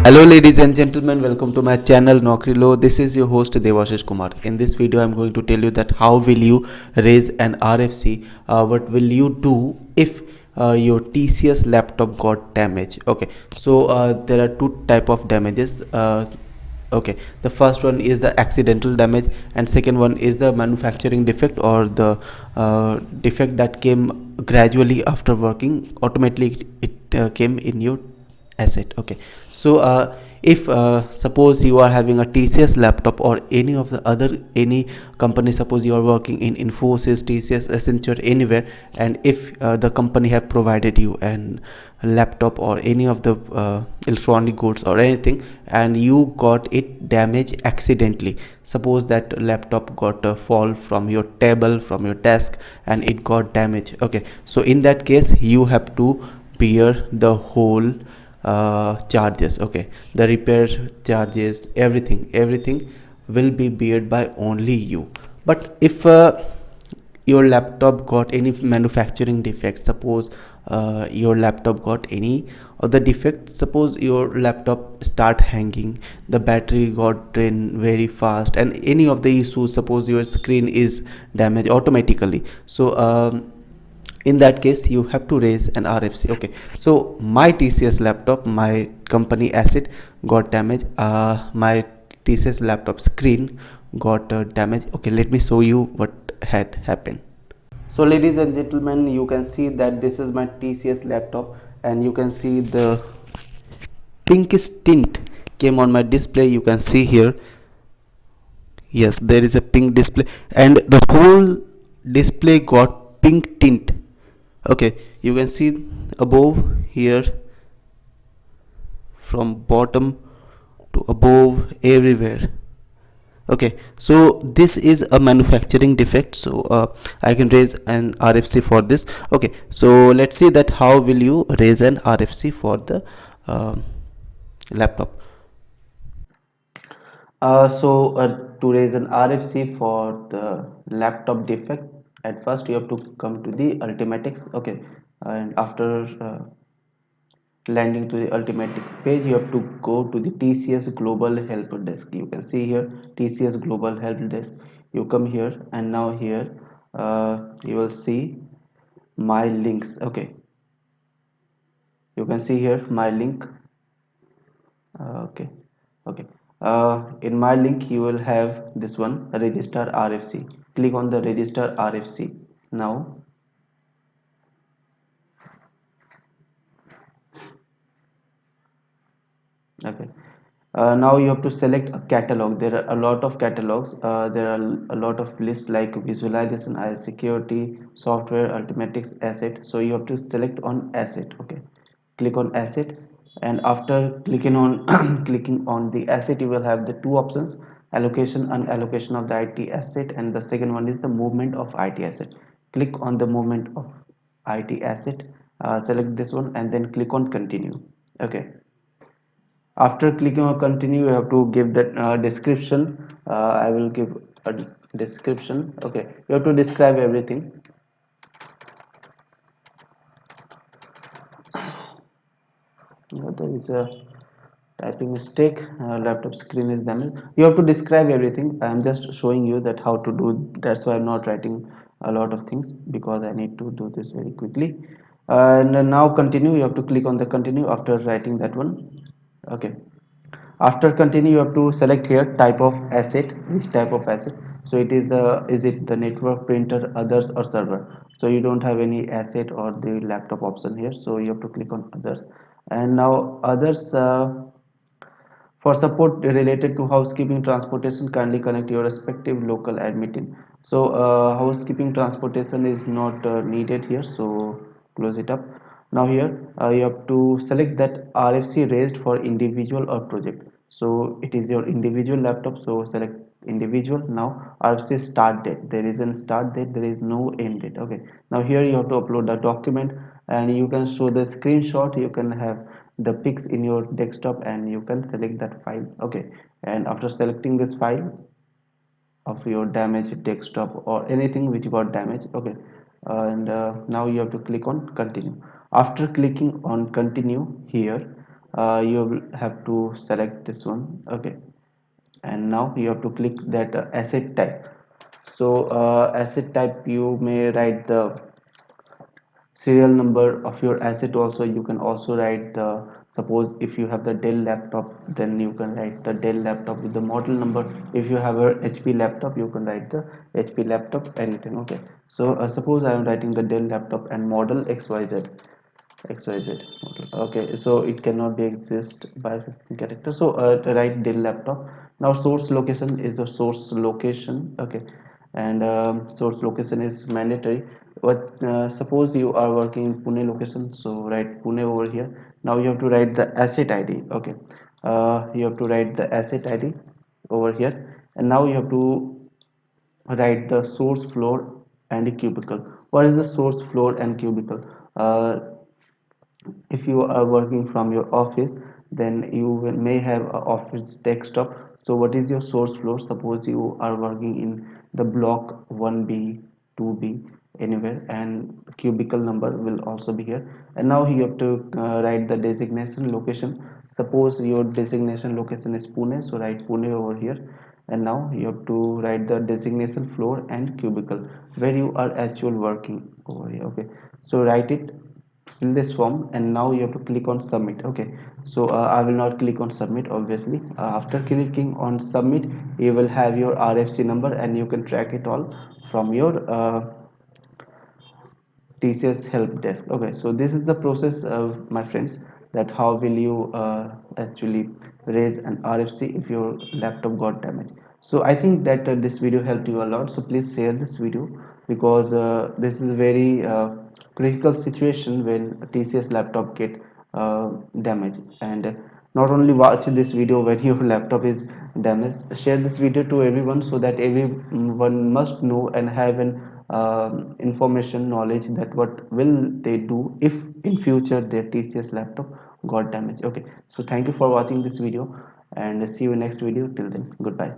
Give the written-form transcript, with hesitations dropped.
Hello ladies and gentlemen, welcome to my channel Naukrilo. This is your host Devashish Kumar. In this video I'm going to tell you that how will you raise an RFC, what will you do if your TCS laptop got damaged. Okay, so there are two type of damages. Okay, the first one is the accidental damage and second one is the manufacturing defect or the defect that came gradually after working automatically. It came in your asset. Okay, so if suppose you are having a TCS laptop or any of the other any company, suppose you are working in Infosys, TCS, Accenture, anywhere, and if the company have provided you an laptop or any of the electronic goods or anything and you got it damaged accidentally, suppose that laptop got a fall from your table, from your desk, and it got damaged. Okay, so in that case you have to bear the whole charges. Okay, the repair charges, everything will be beared by only you. But if your laptop got any manufacturing defect, suppose your laptop got any of the defect, suppose your laptop start hanging, the battery got drained very fast, and any of the issues, suppose your screen is damaged automatically, so in that case you have to raise an RFC. Okay, so my TCS laptop, my company asset got damaged, my TCS laptop screen got damaged. Okay, let me show you what had happened. So ladies and gentlemen, you can see that this is my TCS laptop and you can see the pinkish tint came on my display. You can see here, yes, there is a pink display and the whole display got pink tint. Okay, you can see above here, from bottom to above, everywhere. Okay, so this is a manufacturing defect, so I can raise an RFC for this. Okay, so let's see that how will you raise an RFC for the laptop. To raise an RFC for the laptop defect, at first you have to come to the Ultimatics. Okay, and after landing to the Ultimatics page, you have to go to the TCS Global Help Desk. You can see here TCS Global Help Desk. You come here and now here you will see my links. Okay, you can see here my link. Okay, okay, in my link you will have this one, register RFC. Click on the register RFC now. Okay, now you have to select a catalog. There are a lot of catalogs, there are a lot of lists like visualization, security, software, Ultimatics, asset. So you have to select on asset. Okay, click on asset, and after clicking on clicking on the asset, you will have the two options: allocation and allocation of the IT asset, and the second one is the movement of IT asset. Click on the movement of IT asset, select this one and then click on continue. Okay, after clicking on continue, you have to give that description. I will give a description. Okay, you have to describe everything. There is a typing mistake, laptop screen is damaged. You have to describe everything. I am just showing you that how to do. That's why I'm not writing a lot of things, because I need to do this very quickly. And now continue, you have to click on the continue after writing that one. Okay, after continue you have to select here type of asset, which type of asset. So it is the, is it the network, printer, others, or server? So you don't have any asset or the laptop option here, so you have to click on others. And now others, for support related to housekeeping transportation, kindly connect your respective local admin. So housekeeping transportation is not needed here, so close it up. Now here you have to select that RFC raised for individual or project. So it is your individual laptop, so select individual. Now RFC start date, there is a start date, there is no end date. Okay, now here you have to upload the document and you can show the screenshot. You can have the pics in your desktop and you can select that file. Okay, and after selecting this file of your damaged desktop or anything which got damaged. Okay, and now you have to click on continue. After clicking on continue here, you will have to select this one. Okay, and now you have to click that asset type. So asset type, you may write the serial number of your asset. Also you can also write the, suppose if you have the Dell laptop, then you can write the Dell laptop with the model number. If you have a HP laptop, you can write the HP laptop, anything. Okay, so suppose I am writing the Dell laptop and model xyz model. Okay, so it cannot be exist by 15 characters, so write Dell laptop. Now source location is the source location. Okay, and source location is mandatory. But suppose you are working in Pune location, so write Pune over here. Now you have to write the asset ID. Okay, you have to write the asset ID over here, and now you have to write the source floor and cubicle. What is the source floor and cubicle? uh, if you are working from your office, then you may have a office desktop. So what is your source floor? Suppose you are working in the block 1B, 2B, anywhere, and cubicle number will also be here. And now you have to write the designation location. Suppose your designation location is Pune, so write Pune over here. And now you have to write the designation floor and cubicle where you are actual working over here. Okay, so write it in this form, and now you have to click on submit. Okay, so I will not click on submit, obviously. After clicking on submit, you will have your RFC number, and you can track it all from your TCS help desk. Okay, so this is the process, my friends, that how will you actually raise an RFC if your laptop got damaged. So I think that this video helped you a lot. So please share this video, because this is a very critical situation when TCS laptop get damaged. And not only watch this video when your laptop is damaged, share this video to everyone, so that everyone must know and have an information knowledge that what will they do if in future their TCS laptop got damaged. Okay, so thank you for watching this video, and see you in next video. Till then, goodbye.